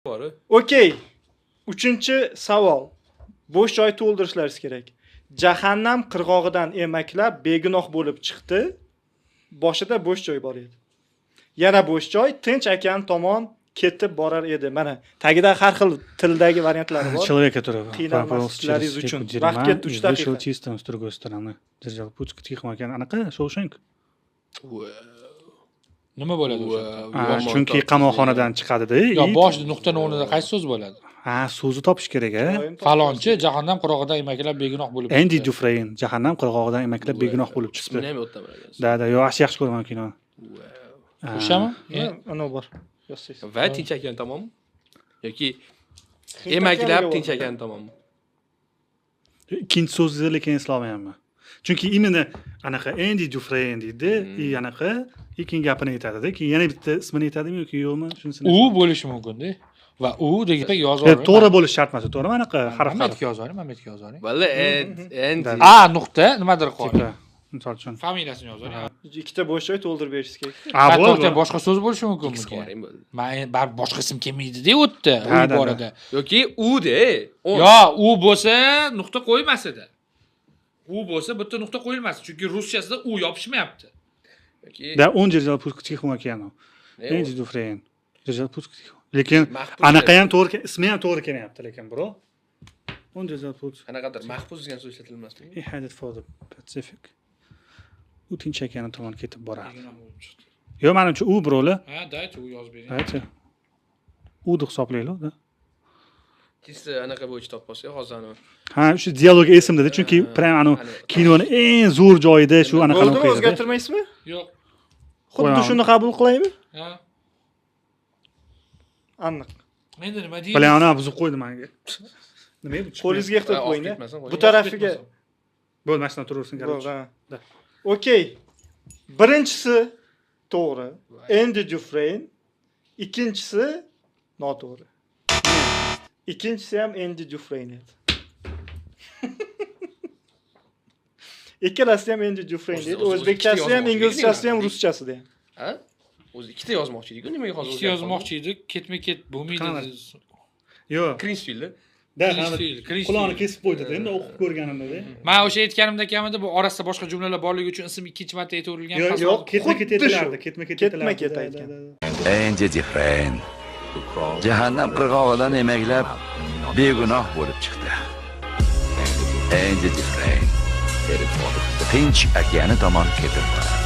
bor. Okey. 3-savol. Bo'sh joy to'ldirishlaringiz kerak. Jahannam qirg'og'idan emaklab begunoh bo'lib chiqdi. Boshida bo'sh joy bor edi. Yana bo'sh joy Tinch okean tomon ketib borar edi. Mana tagida har xil tildagi variantlari bor. Человек, который Qiynalmasliklaringiz uchun. Vaqt ketdi 3 daqiqa. Вышел чистым с другой стороны. Держал путь к тихому океану. Anaqa Shawshank. Nima bo'ladi o'sha? Chunki qamoqxonadan chiqadi-da. Yo, boshida nuqtaning o'rnida qaysi so'z bo'ladi? Ha, so'zni topish kerak, a? Falonchi jahannam qirg'og'idan emaklab begunoh bo'lib Andy Dufresne jahannam qirg'og'idan emaklab begunoh bo'lib chiqdi. Meni ham yoddaman. Da, yo, yaxshi ko'raman kino. O'shami? Ana bor. Yozsangiz. Va Tinch okean tomonmi? Yoki emaklab Tinch okean tomonmi? Ikkinchi so'zni lekin eslolmayapman. Chunki imенно anaqa Andy Dufresne deydi, anaqa keyin gapini aytadi-da, keyin yana bitta ismini aytadimi yoki yo'qmi? Shunisini. U bo'lishi mumkin-da. Va u degan yozib olib. To'g'ri bo'lish shart emas, to'g'rimi? Anaqa harf Mametga yozib oling, Mametga yozib oling. Valla Andy. A nuqta nimadir qo'ying. Misol uchun. Familiyasini yozib oling. Ikkita bo'sh joy to'ldirib berishingiz kerak. Hatto boshqa so'z bo'lishi mumkin. Men bar boshqa ism kelmaydi-da o'tda, u borada. Yoki u-da. Yo, u bo'lsa nuqta qo'ymas edi. U bo'lsa bitta nuqta qo'yilmas, chunki ruschasida u yopishmayapti. Да, он держал путь к Тихому океану. Andy Dufresne держал путь к Тихому. Lekin anaqa ham to'g'ri, ismi ham to'g'ri kelyapti, lekin bro. Он держал путь. Qanaqadir mahfuz degan so'z ishlatilmasmi? He headed for the Pacific. U Tinch okeani tomon ketib borardi. Yo, menimcha u bro'li. Ha, dayt u yozib bering. Aytchi. U deb hisoblaylik, da. Chista anaqa bo'yicha topasiz, hozirni. Ha, shu dialogi esimda, chunki prям anu kinoni eng zo'r joyida shu anaqa Bo'ldimi, o'zgartirmaysizmi? Yo'q. Xuddi shuni qabul qilaymi? Ha. Aniq. Endi nima deymiz? Bilan buzib qo'ydi menga. Nima edi? Qo'lingizga ehtiyot qo'ying. Bu tarafiga bo'lmasdan turaversin bo'ldi. garchi. Okey. Birinchisi to'g'ri. Andy Dufresne. Ikkinchisi noto'g'ri. Ikkinchisi ham Andy Dufresne edi. Ikkalasi ham Andy Dufresne edi. O'zbekchasi ham, inglizchasi ham, ruschasida ham. Ha? O'zi ikkita yozmoqchi edik-ku, nimaga hozir? Ikkita yozmoqchi edik, ketma-ket bo'lmaydi. Yo'q. Krinsfield. Qulog'ini kesib qo'ydi-da, endi o'qib ko'rganimda-da. Men o'sha aytganimda kamida bu orasida boshqa jumlalar borligi uchun ism ikkinchi marta aytaverilgan. Yo'q, ketma-ket aytilardi, ketma-ket aytgan. Andy Dufresne jahannam qirg'og'idan emaklab begunoh bo'lib chiqdi. Andy Dufresne Tinch okeani tomon ketib bordi.